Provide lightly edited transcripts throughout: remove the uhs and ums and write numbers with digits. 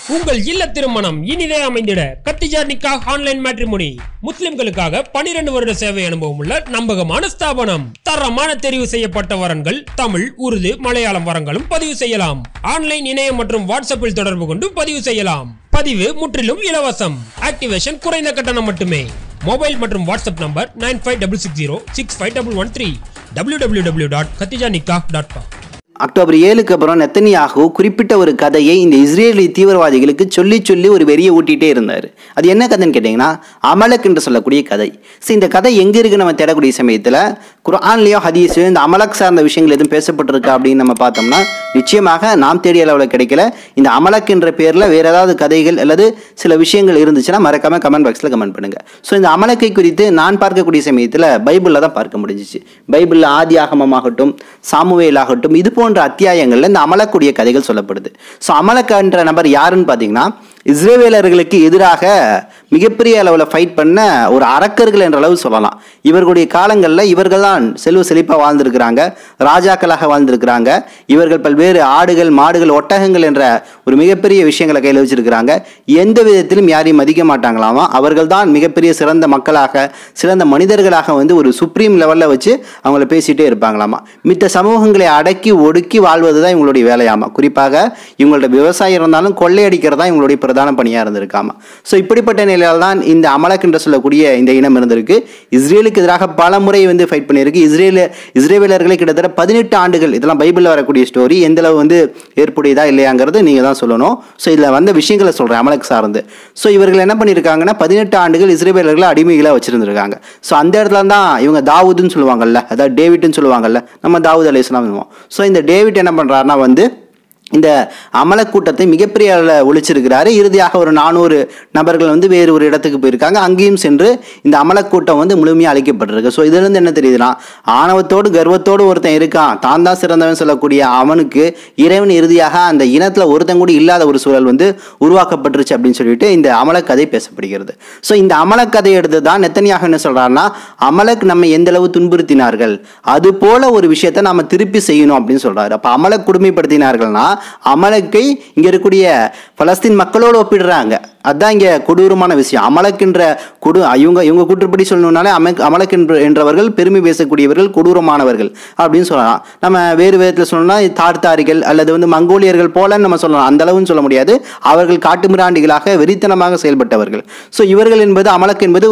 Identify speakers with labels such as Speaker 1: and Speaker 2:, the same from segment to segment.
Speaker 1: உங்கள் இல்ல திருமணம் இனிதே அமைந்திட கத்திஜா நிக்காஹ் ஆன்லைன் மேட்ரிமோனி. முஸ்லிம்களுக்காக 12 வருட சேவை அனுபவம் உள்ள நம்பகமான ஸ்தாபனம். தரமான தெரிவு செய்யப்பட்ட வரன்கள் தமிழ், உருது, மலையாளம் வரங்களும் பதிவு செய்யலாம். ஆன்லைன், இணையம் மற்றும் வாட்ஸ்அப்பில் தொடர்பு கொண்டு பதிவு செய்யலாம். பதிவு முற்றிலும் இலவசம். ஆக்டிவேஷன் குறைந்த கட்டணம் மட்டுமே. மொபைல் மற்றும் வாட்ஸ்அப் நம்பர் 9566065113 www.katijanikah.com.
Speaker 2: அக்டோபர் 7க்கு அப்புறம் நெத்தனியாகு குறிப்பிட்ட ஒரு கதையை இந்த இஸ்ரேலி தீவிரவாதிகளுக்கு சொல்லி ஒரு வெறியை ஊட்டிகிட்டே இருந்தார். அது என்ன கதைன்னு கேட்டிங்கன்னா, அமலக் என்று சொல்லக்கூடிய கதை. ஸோ இந்த கதை எங்கே இருக்குது நம்ம தேடக்கூடிய சமயத்தில் குர்ஆன்லேயோ ஹதீஸ் இந்த அமலக் சார்ந்த விஷயங்கள் எதுவும் பேசப்பட்டிருக்கா அப்படின்னு நம்ம பார்த்தோம்னா நிச்சயமாக நாம் தேடிய அளவில் கிடைக்கல. இந்த அமலக் என்ற பேரில் வேறு ஏதாவது கதைகள் அல்லது சில விஷயங்கள் இருந்துச்சுன்னா மறக்காமல் கமெண்ட் பாக்ஸில் கமெண்ட் பண்ணுங்கள். ஸோ இந்த அமலக்கை குறித்து நான் பார்க்கக்கூடிய சமயத்தில் பைபிளில் தான் பார்க்க முடிஞ்சிச்சு. பைபிளில் ஆதி ஆகமமாகட்டும், சாமுவேல் ஆகட்டும், இது போன்ற அத்தியாயங்கள்ல இந்த அமலக்குடைய கதைகள் சொல்லப்படுது. ஸோ அமலக் என்ற நபர் யாருன்னு பார்த்தீங்கன்னா, இஸ்ரேவேலர்களுக்கு எதிராக மிகப்பெரிய அளவில் ஃபைட் பண்ண ஒரு அரக்கர்கள் என்ற அளவு சொல்லலாம். இவர்களுடைய காலங்களில் இவர்கள் தான் செல்வ செழிப்பாக வாழ்ந்திருக்கிறாங்க, ராஜாக்களாக வாழ்ந்திருக்கிறாங்க. இவர்கள் பல்வேறு ஆடுகள், மாடுகள், ஒட்டகங்கள் என்ற ஒரு மிகப்பெரிய விஷயங்களை கையில் வச்சிருக்கிறாங்க. எந்த விதத்திலும் யாரையும் மதிக்க மாட்டாங்களாமா. அவர்கள் தான் மிகப்பெரிய சிறந்த மக்களாக, சிறந்த மனிதர்களாக ஒரு சுப்ரீம் லெவலில் வச்சு அவங்கள பேசிகிட்டே இருப்பாங்களாமா. மித்த சமூகங்களை அடக்கி ஒடுக்கி வாழ்வது தான் இவங்களுடைய வேலையாமா. குறிப்பாக இவங்களோட விவசாயம் இருந்தாலும் கொள்ளையடிக்கிறதா இவங்களுடைய பிரதான பணியாக இருந்திருக்காமா. ஸோ இப்படிப்பட்ட நிலையால் தான் இந்த அமலக் என்று சொல்லக்கூடிய இந்த இனம் இருந்திருக்கு. இஸ்ரேலுக்கு எதிராக பல முறை ஃபைட் பண்ணியிருக்கு. இஸ்ரேவேலர்களை கிட்டத்தட்ட 18 ஆண்டுகள், இதெல்லாம் பைபிளில் வரக்கூடிய ஸ்டோரி, எந்த அளவு ஏற்புடையதா இல்லையாங்கிறது நீங்கள் தான் சொல்லணும். ஸோ இதில் வந்த விஷயங்களை சொல்கிறேன் அமலக் சார்ந்து. ஸோ இவர்கள் என்ன பண்ணியிருக்காங்கன்னா 18 ஆண்டுகள் இஸ்ரேவேலர்களை அடிமைகளாக வச்சிருந்திருக்காங்க. ஸோ அந்த இடத்துல தான் இவங்க தாவூதுன்னு சொல்லுவாங்கல்ல, அதாவது டேவிட்னு சொல்லுவாங்கல்ல, நம்ம தாவூத் அலைஹிஸ்ஸலாம் சொல்லுவோம். ஸோ இந்த டேவிட் என்ன பண்ணுறாருன்னா இந்த அமலக் கூட்டத்தை மிகப்பெரிய அளவில் ஒழிச்சிருக்கிறாரு. இறுதியாக ஒரு 400 நபர்கள் வேறு ஒரு இடத்துக்கு போயிருக்காங்க. அங்கேயும் சென்று இந்த அமலக் கூட்டம் முழுமையாக அழிக்கப்பட்டிருக்கு. ஸோ இதிலிருந்து என்ன தெரியுதுன்னா, ஆணவத்தோடு கர்வத்தோடு ஒருத்தன் இருக்கான், தான் தான் சிறந்தவன் சொல்லக்கூடிய அவனுக்கு இறைவன் இறுதியாக அந்த இனத்தில் ஒருத்தன் கூட இல்லாத ஒரு சூழல் உருவாக்கப்பட்டுருச்சு அப்படின்னு சொல்லிட்டு இந்த அமலக் கதை பேசப்படுகிறது. ஸோ இந்த அமலக் கதையை எடுத்து தான் நெத்தனியாக என்ன சொல்கிறாருன்னா, அமலக் நம்ம எந்த அளவு துன்புறுத்தினார்கள் அது போல ஒரு விஷயத்தை நாம் திருப்பி செய்யணும் அப்படின்னு சொல்கிறாரு. அப்போ அமலக் கொடுமைப்படுத்தினார்கள்னா அமலக்கை இங்க இருக்கக்கூடிய பலஸ்தீன் மக்களோடு ஒப்பிடுறாங்க. அதுதான் இங்க கொடூரமான விஷயம். அமலக் என்ற இவங்க கூற்றுப்படி சொல்லணும்னாலே அமலக் என்றவர்கள் பெருமை பேசக்கூடியவர்கள், கொடூரமானவர்கள் அப்படின்னு சொல்லலாம். நம்ம வேறு விதத்தில் சொல்லணும்னா தார்த்தாரிகள் அல்லது மங்கோலியர்கள் போலன்னு நம்ம சொல்லலாம். அந்த அளவுன்னு சொல்ல முடியாது. அவர்கள் காட்டுமிராண்டிகளாக வெறித்தனமாக செயல்பட்டவர்கள். ஸோ இவர்கள் என்பது, அமலக் என்பது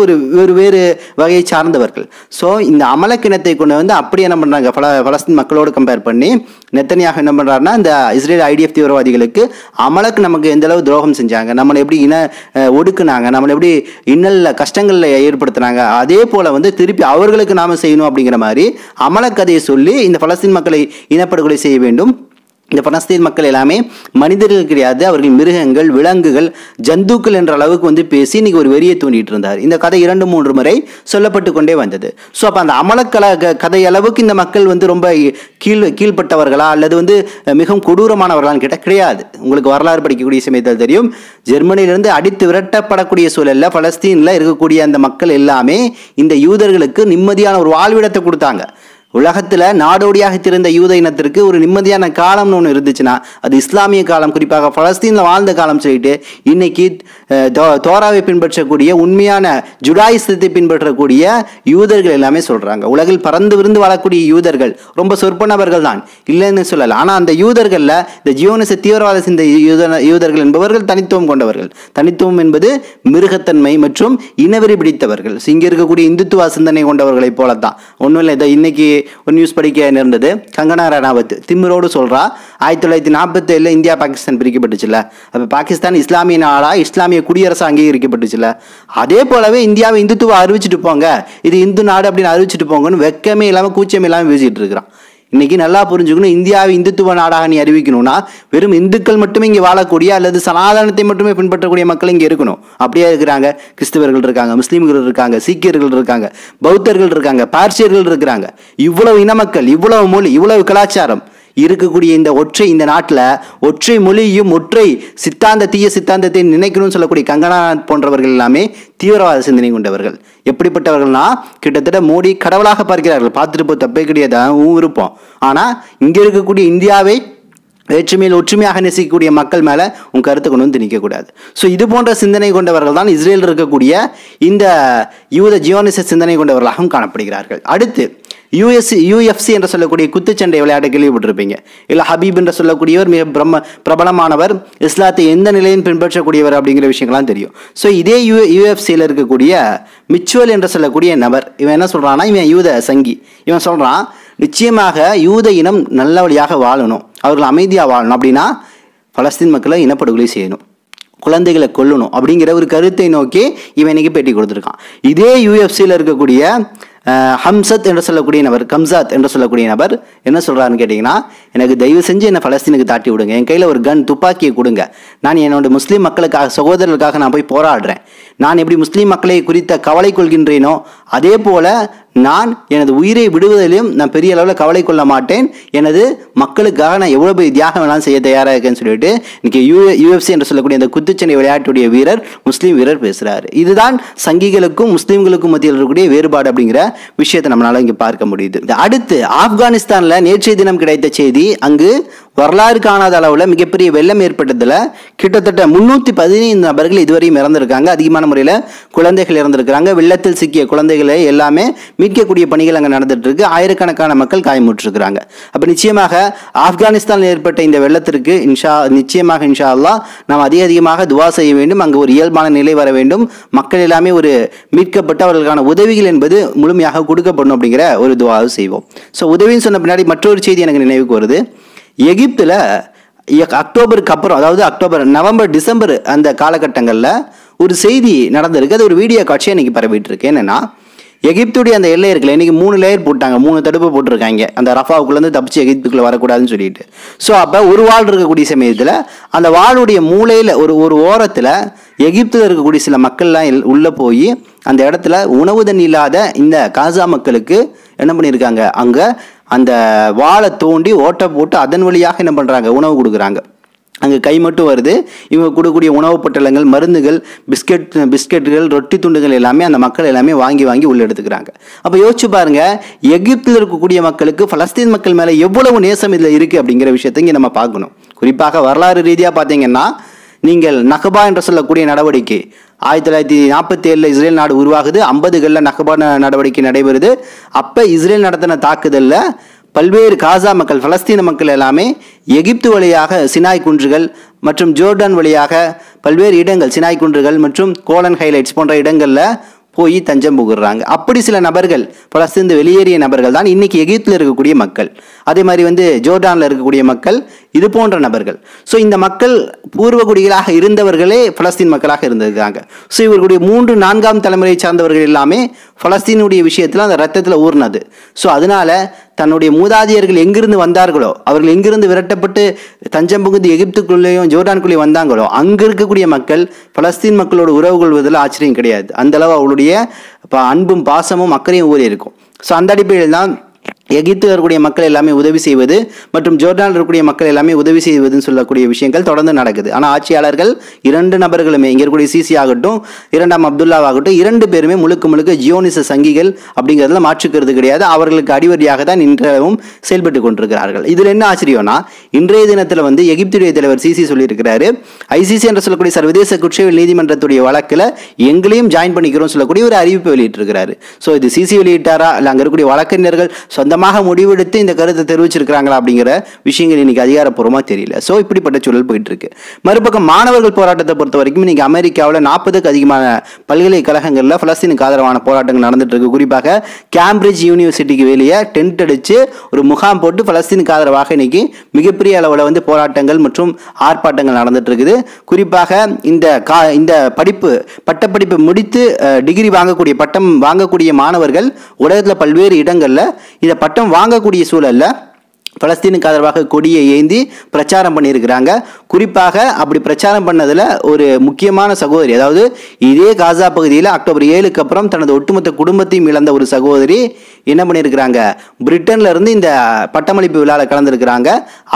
Speaker 2: ஒரு வேறு வகையை சார்ந்தவர்கள். ஸோ இந்த அமலக் இனத்தை கொண்டு அப்படி என்ன பண்றாங்க, பலஸ்தீன் மக்களோடு கம்பேர் பண்ணி நெத்தனியாக என்ன பண்றாருன்னா, இந்த இஸ்ரேல் IDF தீவிரவாதிகளுக்கு அமலக் நமக்கு எந்த அளவு துரோகம் செஞ்சாங்க, நம்மளை எப்படி ஒடுக்குனாங்க, நம்மளை எப்படி இன்னல்ல கஷ்டங்கள்ல ஏற்படுத்தினாங்க, அதே போல திருப்பி அவர்களுக்கு நாம செய்யணும் அப்படிங்கிற மாதிரி அமலக் கதையை சொல்லி இந்த பலஸ்தீன் மக்களை இனப்படுகொலை செய்ய வேண்டும். இந்த பலஸ்தீன் மக்கள் எல்லாமே மனிதர்கள் கிடையாது, அவர்கள் மிருகங்கள், விலங்குகள், ஜந்துக்கள் என்ற அளவுக்கு பேசி இன்னைக்கு ஒரு வெறியை தூண்டிட்டு இருந்தார். இந்த கதை 2-3 முறை சொல்லப்பட்டு கொண்டே வந்தது. ஸோ அப்போ அந்த அமலக் கதை அளவுக்கு இந்த மக்கள் ரொம்ப கீழ்பட்டவர்களா அல்லது மிகவும் கொடூரமானவர்களான்னு கேட்டால் கிடையாது. உங்களுக்கு வரலாறு படிக்கக்கூடிய சமயத்தில் தெரியும், ஜெர்மனியிலிருந்து அடித்து விரட்டப்படக்கூடிய சூழலில் பலஸ்தீனில் இருக்கக்கூடிய அந்த மக்கள் எல்லாமே இந்த யூதர்களுக்கு நிம்மதியான ஒரு வாழ்விடத்தை கொடுத்தாங்க. உலகத்தில் நாடோடியாக திறந்த யூத இனத்திற்கு ஒரு நிம்மதியான காலம்னு ஒன்று இருந்துச்சுன்னா அது இஸ்லாமிய காலம், குறிப்பாக பலஸ்தீனில் வாழ்ந்த காலம் சொல்லிட்டு இன்னைக்கு தோராவை பின்பற்றக்கூடிய, உண்மையான ஜுடாயிசத்தை பின்பற்றக்கூடிய யூதர்கள் எல்லாமே சொல்கிறாங்க. உலகில் பறந்து விருந்து வாழக்கூடிய யூதர்கள் ரொம்ப சொற்ப நபர்கள் தான், இல்லைன்னு சொல்லலை. ஆனால் அந்த யூதர்களில் இந்த ஜியோனிச தீவிரவாத சிந்த யூதர்கள் என்பவர்கள் தனித்துவம் கொண்டவர்கள். தனித்துவம் என்பது மிருகத்தன்மை மற்றும் இனவெறி பிடித்தவர்கள். இங்கே இருக்கக்கூடிய இந்துத்துவ சிந்தனை கொண்டவர்களை போலத்தான். ஒன்றும் இல்லை, இதை இன்னைக்கு ஒரு நியூஸ் படிக்க நேர்ந்தது. கங்கனா ரணாவத் திமிரோடு சொல்றா, 1947 இந்தியா பாகிஸ்தான் பிரிக்கப்பட்டுச்சுல, அப்ப பாகிஸ்தான் இஸ்லாமிய நாடா, இஸ்லாமிய குடியரசு அங்கீகரிக்கப்பட்டுச்சுல, அதே போலவே இந்தியாவை இந்துத்துவ அறிவிச்சுட்டு போங்க, இது இந்து நாடு அப்படின்னு அறிவிச்சுட்டு போங்கன்னு வெக்கமே இல்லாம கூச்சமே இல்லாம பேசிட்டு இருக்கிறான். இன்னைக்கு நல்லா புரிஞ்சுக்கணும், இந்தியாவை இந்துத்துவ நாடாக நீ அறிவிக்கணும்னா வெறும் இந்துக்கள் மட்டுமே இங்கே வாழக்கூடிய அல்லது சனாதனத்தை மட்டுமே பின்பற்றக்கூடிய மக்கள் இங்கே இருக்கணும். அப்படியே இருக்கிறாங்க. கிறிஸ்தவர்கள் இருக்காங்க, முஸ்லீம்கள் இருக்காங்க, சீக்கியர்கள் இருக்காங்க, பௌத்தர்கள் இருக்காங்க, பார்சியர்கள் இருக்கிறாங்க. இவ்வளவு இன மக்கள், இவ்வளவு மொழி, இவ்வளவு கலாச்சாரம் இருக்கக்கூடிய இந்த நாட்டில் ஒற்றை மொழியும் ஒற்றை தீய சித்தாந்தத்தை நினைக்கணும்னு சொல்லக்கூடிய கங்கனா போன்றவர்கள் எல்லாமே தீவிரவாத சிந்தனை கொண்டவர்கள். எப்படிப்பட்டவர்கள்னா கிட்டத்தட்ட மோடி கடவுளாக பார்க்கிறார்கள். பார்த்துட்டு போய் தப்பே கிடையாது, விருப்பம். ஆனால் இங்கே இருக்கக்கூடிய இந்தியாவை வேற்றுமையில் ஒற்றுமையாக நேசிக்கக்கூடிய மக்கள் மேலே உன் கருத்தை கொண்டு வந்து திணிக்கக்கூடாது. ஸோ இது போன்ற சிந்தனை கொண்டவர்கள் தான் இஸ்ரேலில் இருக்கக்கூடிய இந்த யூத ஜியோனிச சிந்தனை கொண்டவர்களாகவும் காணப்படுகிறார்கள். அடுத்து UFC என்று சொல்லக்கூடிய குத்துச்சண்டை விளையாட்டை கேள்விப்பட்டிருப்பீங்க. இல்லை ஹபீப் என்று சொல்லக்கூடியவர் மிக பிரபலமானவர், இஸ்லாத்தை எந்த நிலையும் பின்பற்றக்கூடியவர் அப்படிங்கிற விஷயங்கள்லாம் தெரியும். ஸோ இதே UFC இருக்கக்கூடிய மிச்சுவல் என்று சொல்லக்கூடிய நபர், இவன் என்ன சொல்கிறான்னா, இவன் யூத சங்கி. இவன் சொல்கிறான், நிச்சயமாக யூத இனம் நல்ல வழியாக வாழணும், அவர்கள் அமைதியாக வாழணும், அப்படின்னா பலஸ்தீன் மக்களை இனப்படுகொலை செய்யணும், குழந்தைகளை கொல்லணும் அப்படிங்கிற ஒரு கருத்தை நோக்கி இவன் இன்னைக்கு பேட்டி கொடுத்துருக்கான். இதே UFC இருக்கக்கூடிய ஹம்சத் என்று சொல்லக்கூடிய நபர், கம்சாத் என்று சொல்லக்கூடிய நபர் என்ன சொல்கிறாருன்னு கேட்டிங்கன்னா, எனக்கு தயவு செஞ்சு என்னை பலஸ்தீனுக்கு தாட்டி விடுங்க, என் கையில் ஒரு கன் துப்பாக்கியை கொடுங்க, நான் என்னோட முஸ்லீம் மக்களுக்காக சகோதரர்களுக்காக நான் போய் போராடுறேன், நான் எப்படி முஸ்லீம் மக்களை குறித்த கவலை கொள்கின்றேனோ அதே போல நான் எனது உயிரை விடுவதிலும் நான் பெரிய அளவில் கவலை கொள்ள மாட்டேன், எனது மக்களுக்காக நான் எவ்வளோ பெரிய தியாகம் வேணாலும் செய்ய தயாராக இருக்கேன்னு சொல்லிட்டு இன்னைக்கு UFC என்று சொல்லக்கூடிய அந்த குத்துச்சண்டை விளையாட்டுடைய வீரர், முஸ்லீம் வீரர் பேசுகிறாரு. இதுதான் சங்கிகளுக்கும் முஸ்லீம்களுக்கும் மத்தியில் இருக்கக்கூடிய வேறுபாடு அப்படிங்கிற விஷயத்தை நம்மளால இங்கே பார்க்க முடியுது. அடுத்து ஆப்கானிஸ்தானில் நேற்றைய தினம் கிடைத்த செய்தி, அங்கு வரலாறு காணாத அளவில் மிகப்பெரிய வெள்ளம் ஏற்பட்டதில் கிட்டத்தட்ட 315 நபர்கள் இதுவரையும் இறந்திருக்காங்க. அதிகமான முறையில் குழந்தைகள் இறந்திருக்கிறாங்க. வெள்ளத்தில் சிக்கிய குழந்தைகளை எல்லாமே மீட்கக்கூடிய பணிகள் அங்கே நடந்துட்டு இருக்கு. ஆயிரக்கணக்கான மக்கள் காயமுற்றிருக்கிறாங்க. அப்போ நிச்சயமாக ஆப்கானிஸ்தானில் ஏற்பட்ட இந்த வெள்ளத்திற்கு நிச்சயமாக இன்ஷா அல்லாஹ் நாம் அதிகமாக துவா செய்ய வேண்டும். அங்கு ஒரு இயல்பான நிலை வர வேண்டும். மக்கள் எல்லாமே ஒரு மீட்கப்பட்டு அவர்களுக்கான உதவிகள் என்பது முழுமையாக கொடுக்கப்படணும் அப்படிங்கிற ஒரு துவாவை செய்வோம். ஸோ உதவின்னு சொன்ன பின்னாடி மற்றொரு செய்தி எனக்கு நினைவுக்கு வருது. எகிப்தில் அக்டோபருக்கு அப்புறம், அதாவது நவம்பர் டிசம்பர் அந்த காலகட்டங்களில் ஒரு செய்தி நடந்திருக்கு. அது ஒரு வீடியோ காட்சியாக இன்னைக்கு பரவிட்டு இருக்கு. என்னன்னா, எகிப்துடைய அந்த எல்லை இருக்குல்ல, இன்னைக்கு 3 லேயர் போட்டாங்க, 3 தடுப்பு போட்டிருக்காங்க, அந்த ரஃபாவுக்குள்ளேருந்து தப்பிச்சு எகிப்துக்குள்ளே வரக்கூடாதுன்னு சொல்லிட்டு. ஸோ அப்போ ஒரு வாள் இருக்கக்கூடிய சமயத்தில் அந்த வாளுடைய மூலையில் ஒரு ஓரத்தில் எகிப்தில் இருக்கக்கூடிய சில மக்கள்லாம் உள்ளே போய் அந்த இடத்துல உணவு தண்ணி இல்லாத இந்த காசா மக்களுக்கு என்ன பண்ணியிருக்காங்க, அங்கே அந்த வாழை தோண்டி ஓட்டை போட்டு அதன் வழியாக என்ன பண்ணுறாங்க, உணவு கொடுக்குறாங்க. அங்கே கை மட்டும் வருது. இவங்க கொடுக்கக்கூடிய உணவுப் பொட்டலங்கள், மருந்துகள், பிஸ்கெட்டுகள், ரொட்டி துண்டுகள் எல்லாமே அந்த மக்கள் எல்லாமே வாங்கி உள்ள எடுத்துக்கிறாங்க. அப்போ யோசிச்சு பாருங்க, எகிப்தில் இருக்கக்கூடிய மக்களுக்கு பலஸ்தீன் மக்கள் மேலே எவ்வளவு நேசம் இதில் இருக்குது அப்படிங்கிற விஷயத்தை இங்கே நம்ம பார்க்கணும். குறிப்பாக வரலாறு ரீதியாக பார்த்தீங்கன்னா, நீங்கள் நகபா என்று சொல்லக்கூடிய நடவடிக்கை 1947 இஸ்ரேல் நாடு உருவாகுது. 50களில் நகபா நடவடிக்கை நடைபெறுது. அப்போ இஸ்ரேல் நடத்தின தாக்குதலில் பல்வேறு காசா மக்கள், பலஸ்தீன மக்கள் எல்லாமே எகிப்து வழியாக சினாய் குன்றுகள் மற்றும் ஜோர்டான் வழியாக பல்வேறு இடங்கள், சினாய் குன்றுகள் மற்றும் கோலன் ஹைலைட்ஸ் போன்ற இடங்களில் போய் தஞ்சம் புகுறாங்க. அப்படி சில நபர்கள், பலஸ்தீன் வெளியேறிய நபர்கள் தான் இன்னைக்கு எகிப்தில் இருக்கக்கூடிய மக்கள். அதே மாதிரி ஜோர்டானில் இருக்கக்கூடிய மக்கள், இது போன்ற நபர்கள். ஸோ இந்த மக்கள் பூர்வகுடிகளாக இருந்தவர்களே பலஸ்தீன் மக்களாக இருந்திருக்காங்க. ஸோ இவர்களுடைய 3, 4ஆம் தலைமுறையை சார்ந்தவர்கள் எல்லாமே பலஸ்தீனுடைய விஷயத்தில் அந்த ரத்தத்தில் ஊர்னது. ஸோ அதனால தன்னுடைய மூதாதையர்கள் எங்கிருந்து வந்தார்களோ, அவர்கள் எங்கிருந்து விரட்டப்பட்டு தஞ்சம் புகுந்து எகிப்துக்குள்ளேயும் ஜோர்டானுக்குள்ளேயும் வந்தாங்களோ, அங்கே இருக்கக்கூடிய மக்கள் பலஸ்தீன் மக்களோட உறவு கொள்வதில் ஆச்சரியம் கிடையாது. அந்த அளவு அவளுடைய அன்பும் பாசமும் அக்கறையும் ஊறி இருக்கும். ஸோ அந்த அடிப்படையில் தான் எகிப்தில் இருக்கக்கூடிய மக்கள் எல்லாமே உதவி செய்வது மற்றும் ஜோர்டானில் இருக்கக்கூடிய மக்கள் எல்லாமே உதவி செய்வதுன்னு சொல்லக்கூடிய விஷயங்கள் தொடர்ந்து நடக்குது. ஆனால் ஆட்சியாளர்கள் 2 நபர்களுமே, இங்கே இருக்கக்கூடிய சிசி ஆகட்டும், 2ஆம் அப்துல்லாவாகட்டும், 2 பேருமே முழுக்க ஜியோனிச சங்கிகள் அப்படிங்கிறதுல மாற்றுக்கிறது கிடையாது. அவர்களுக்கு அடிவரியாக தான் இன்றளவும் செயல்பட்டு கொண்டிருக்கிறார்கள். இதில் என்ன ஆச்சரியம்னா, இன்றைய தினத்தில் எகிப்துடைய தலைவர் சிசி சொல்லியிருக்கிறாரு, ICC என்று சொல்லக்கூடிய சர்வதேச குற்றவியல் நீதிமன்றத்துடைய வழக்கில் எங்களையும் ஜாயின் பண்ணிக்கிறோம் சொல்லக்கூடிய ஒரு அறிவிப்பை வெளியிட்டிருக்கிறாரு. ஸோ இது சிசி வெளியிட்டாரா இல்லை அங்கே இருக்கக்கூடிய வழக்கறிஞர்கள் சொந்தமாக முடிவெடுத்து இந்த கருத்தை தெரிவிச்சிருக்கிறாங்களா அப்படிங்கிற விஷயங்கள் இன்னைக்கு அதிகாரப்பூர்வமாக தெரியல. ஸோ இப்படிப்பட்ட சூழல் போயிட்டு இருக்கு. மறுபக்கம் மாணவர்கள் போராட்டத்தை பொறுத்த வரைக்கும் இன்னைக்கு அமெரிக்காவில் 40க்கு அதிகமான பல்கலைக்கழகங்களில் பலஸ்தீனுக்கு ஆதரவான போராட்டங்கள் நடந்துட்டு இருக்கு. குறிப்பாக கேம்பிரிட்ஜ் யூனிவர்சிட்டிக்கு வெளியே டென்ட் அடிச்சு ஒரு முகாம் போட்டு பலஸ்தீனுக்கு ஆதரவாக இன்னைக்கு மிகப்பெரிய அளவில் போராட்டங்கள் மற்றும் ஆர்ப்பாட்டங்கள் நடந்துட்டு இருக்குது. குறிப்பாக இந்த பட்டப்படிப்பு முடித்து டிகிரி வாங்கக்கூடிய, பட்டம் வாங்கக்கூடிய மாணவர்கள் உலகத்தில் பல்வேறு இடங்களில் இந்த பட்டம் வாங்கக்கூடிய சூழல்ல பலஸ்தீனுக்கு ஆதரவாக கொடியை ஏந்தி பிரச்சாரம் பண்ணியிருக்கிறாங்க. குறிப்பாக அப்படி பிரச்சாரம் பண்ணதில் ஒரு முக்கியமான சகோதரி, அதாவது இதே காசா பகுதியில் அக்டோபர் 7க்கு அப்புறம் தனது ஒட்டுமொத்த குடும்பத்தையும் இழந்த ஒரு சகோதரி என்ன பண்ணியிருக்கிறாங்க, பிரிட்டன்ல இருந்து இந்த பட்டமளிப்பு விழாவில் கலந்துருக்கிறாங்க.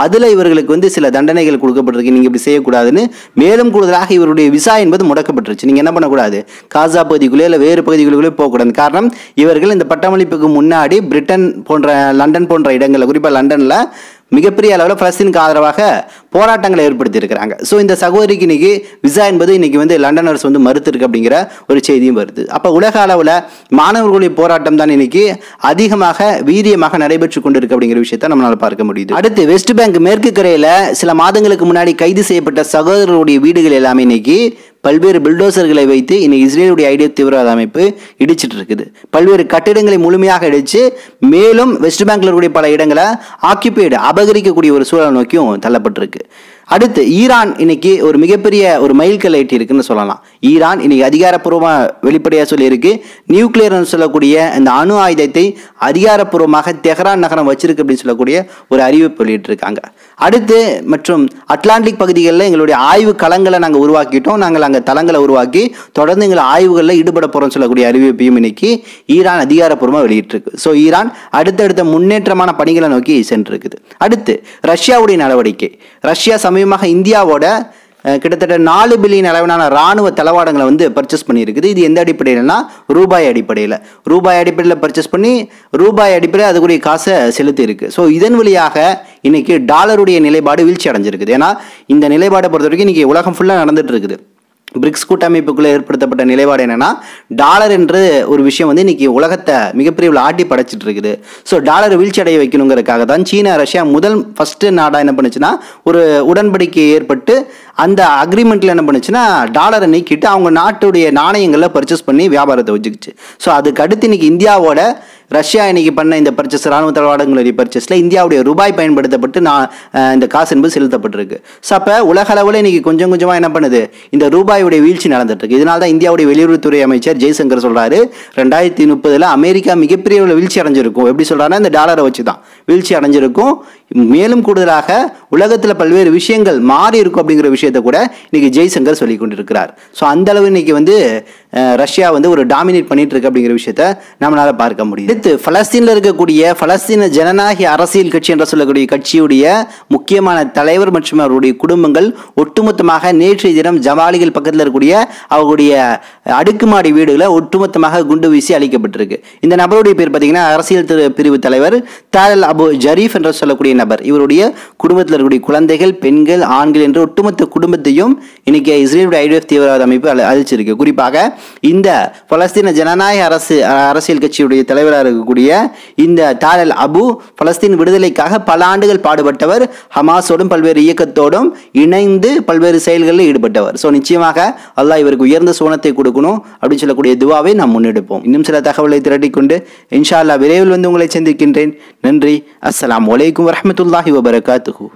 Speaker 2: அதில் இவர்களுக்கு சில தண்டனைகள் கொடுக்கப்பட்டிருக்கு, நீங்கள் இப்படி செய்யக்கூடாதுன்னு. மேலும் கூடுதலாக இவருடைய விசா என்பது முடக்கப்பட்டுருச்சு. நீங்கள் என்ன பண்ணக்கூடாது, காசா பகுதிக்குள்ளே இல்லை வேறு பகுதிகளுக்குள்ளே போகக்கூடாது. காரணம், இவர்கள் இந்த பட்டமளிப்புக்கு முன்னாடி பிரிட்டன் போன்ற, லண்டன் போன்ற இடங்களில், குறிப்பாக லண்டனில் மிகப்பெரிய அளவில் பலஸ்தீனுக்கு ஆதரவாக போராட்டங்களை ஏற்படுத்தி இருக்கிறாங்க. ஸோ இந்த சகோதரிக்கு இன்னைக்கு விசா என்பது இன்னைக்கு வந்து லண்டன் அரசு வந்து மறுத்திருக்கு அப்படிங்கிற ஒரு செய்தியும் வருது. அப்போ உலக அளவில் மாணவர்களுடைய போராட்டம் தான் இன்னைக்கு அதிகமாக வீரியமாக நடைபெற்று கொண்டிருக்கு அப்படிங்கிற விஷயத்தை நம்மளால பார்க்க முடியுது. அடுத்து வெஸ்ட் பேங்க் மேற்கு கரையில் சில மாதங்களுக்கு முன்னாடி கைது செய்யப்பட்ட சகோதரர்களுடைய வீடுகள் எல்லாமே இன்னைக்கு பல்வேறு பில்டோசர்களை வைத்து இன்னைக்கு இஸ்ரேலுடைய ஐடிஎஃப் தீவிரவாத அமைப்பு இடிச்சிட்டு இருக்குது. பல்வேறு கட்டிடங்களை முழுமையாக இடிச்சு மேலும் வெஸ்ட் பேங்க்ல இருக்கக்கூடிய பல இடங்களை ஆக்கியபைடு அபகரிக்கக்கூடிய ஒரு சூழல் நோக்கியும் தள்ளப்பட்டிருக்கு. அடுத்து ஈரான் இன்னைக்கு ஒரு மிகப்பெரிய ஒரு மைல்கல் எட்டி இருக்குன்னு சொல்லலாம். ஈரான் இன்னைக்கு அதிகாரப்பூர்வமாக வெளிப்படையாக சொல்லியிருக்கு, நியூக்ளியர்னு சொல்லக்கூடிய இந்த அணு ஆயுதத்தை அதிகாரப்பூர்வமாக தெஹ்ரான் நகரம் வச்சிருக்கு அப்படின்னு சொல்லக்கூடிய ஒரு அறிவிப்பு வெளியிட்டிருக்காங்க. அடுத்து மற்றும் அட்லாண்டிக் பகுதிகளில் எங்களுடைய ஆய்வு களங்களை நாங்கள் உருவாக்கிட்டோம், நாங்கள் அங்கே தளங்களை உருவாக்கி தொடர்ந்து எங்கள் ஆய்வுகளில் ஈடுபட போகிறோம்னு சொல்லக்கூடிய அறிவிப்பையும் இன்னைக்கு ஈரான் அதிகாரப்பூர்வமாக வெளியிட்டிருக்கு. ஸோ ஈரான் அடுத்தடுத்த முன்னேற்றமான பணிகளை நோக்கி சென்றிருக்குது. அடுத்து ரஷ்யாவுடைய நடவடிக்கை. ரஷ்யா சமீபமாக இந்தியாவோட கிட்டத்தட்ட 4 பில்லியன் அளவிலான இராணுவ தளவாடங்களை வந்து பர்ச்சேஸ் பண்ணியிருக்குது. இது எந்த அடிப்படையில்னா ரூபாய் அடிப்படையில் பர்ச்சேஸ் பண்ணி ரூபாய் அடிப்படையில் அதுக்குரிய காசை செலுத்தி இருக்கு. ஸோ இதன் வழியாக இன்னைக்கு டாலருடைய நிலைப்பாடு வீழ்ச்சி அடைஞ்சிருக்குது. ஏன்னா இந்த நிலைப்பாடை பொறுத்த வரைக்கும் இன்னைக்கு உலகம் ஃபுல்லாக நடந்துட்டு இருக்குது. பிரிக்ஸ் கூட்டமைப்புக்குள்ளே ஏற்படுத்தப்பட்ட நிலைப்பாடு என்னன்னா டாலர் என்ற ஒரு விஷயம் வந்து இன்னைக்கு உலகத்தை மிகப்பெரிய ஆட்டி படைச்சிட்டு இருக்குது. ஸோ டாலரை வீழ்ச்சி அடைய வைக்கணுங்கிறதுக்காக தான் சீனா ரஷ்யா ஃபர்ஸ்ட் நாடா என்ன பண்ணுச்சுன்னா ஒரு உடன்படிக்கை ஏற்பட்டு அந்த அக்ரிமெண்ட்ல என்ன பண்ணுச்சுன்னா டாலரை நீக்கிட்டு அவங்க நாட்டுடைய நாணயங்களை பர்ச்சேஸ் பண்ணி வியாபாரத்தை வச்சுக்கிச்சு. ஸோ அதுக்கு அடுத்து இன்னைக்கு இந்தியாவோட ரஷ்யா இன்னைக்கு பண்ண இந்த பர்ச்சேஸ் ராணுவ தளவாடங்களுடைய பர்ச்சேஸ்ல இந்தியாவுடைய ரூபாய் பயன்படுத்தப்பட்டு இந்த காசு என்பது செலுத்தப்பட்டிருக்கு. ஸோ அப்போ உலக அளவில் இன்னைக்கு கொஞ்சம் கொஞ்சமாக என்ன பண்ணுது, இந்த ரூபாயுடைய வீழ்ச்சி நடந்துட்டு இருக்கு. இதனால தான் இந்தியாவுடைய வெளியுறவுத்துறை அமைச்சர் ஜெய்சங்கர் சொல்றாரு 2030 அமெரிக்கா மிகப்பெரிய வீழ்ச்சி அடைஞ்சிருக்கும். எப்படி சொல்றாருன்னா இந்த டாலரை வச்சு தான் வீழ்ச்சி அடைஞ்சிருக்கும். மேலும் கூடுதலாக உலகத்தில் பல்வேறு விஷயங்கள் மாறி இருக்கும் அப்படிங்கிற விஷயத்தை கூட இன்னைக்கு ஜெய்சங்கர் சொல்லி கொண்டிருக்கிறார். ஸோ அந்த அளவு இன்னைக்கு வந்து ரஷ்யா வந்து ஒரு டாமினேட் பண்ணிட்டு இருக்கு அப்படிங்கிற விஷயத்த நம்மளால பார்க்க முடியுது. அடுத்து பலஸ்தீனில் இருக்கக்கூடிய பலஸ்தீன ஜனநாயக அரசியல் கட்சி என்று சொல்லக்கூடிய கட்சியுடைய முக்கியமான தலைவர் மற்றும் அவருடைய குடும்பங்கள் ஒட்டுமொத்தமாக நேற்றைய தினம் ஜமாலிகள் பக்கத்தில் இருக்கக்கூடிய அவருடைய அடுக்குமாடி வீடுகளை ஒட்டுமொத்தமாக குண்டு வீசி அளிக்கப்பட்டிருக்கு. இந்த நபருடைய பேர் பார்த்தீங்கன்னா அரசியல் பிரிவு தலைவர் தாரல் அபு ஜரீஃப் என்று சொல்லக்கூடிய நபர். இவருடைய குடும்பத்தில் இருக்கக்கூடிய குழந்தைகள், பெண்கள், ஆண்கள் என்று ஒட்டுமொத்த குடும்பத்தையும் இன்னைக்கு இஸ்ரேலுடைய ஐடிஎஃப் தீவிரவாத அமைப்பு அழிச்சிருக்கு. குறிப்பாக இந்த பலஸ்தீன ஜனநாயக அரசியல் கட்சியுடைய தலைவராக இருக்கக்கூடிய இந்த தாரல் அபு பலஸ்தீன் விடுதலைக்காக பல ஆண்டுகள் பாடுபட்டவர். ஹமாஸோடும் பல்வேறு இயக்கத்தோடும் இணைந்து பல்வேறு செயல்களில் ஈடுபட்டவர். ஸோ நிச்சயமாக அல்லாஹ் இவருக்கு உயர்ந்த சோனத்தை கொடுக்கணும் அப்படின்னு சொல்லக்கூடிய துவாவை நாம் முன்னெடுப்போம். இன்னும் சில தகவலை திரட்டிக்கொண்டு இன்ஷா அல்லாஹ் விரைவில் வந்து உங்களை சந்திக்கின்றேன். நன்றி. அஸ்ஸலாமு அலைக்கும் வரஹ்மத்துல்லாஹி வபரகாத்துஹு.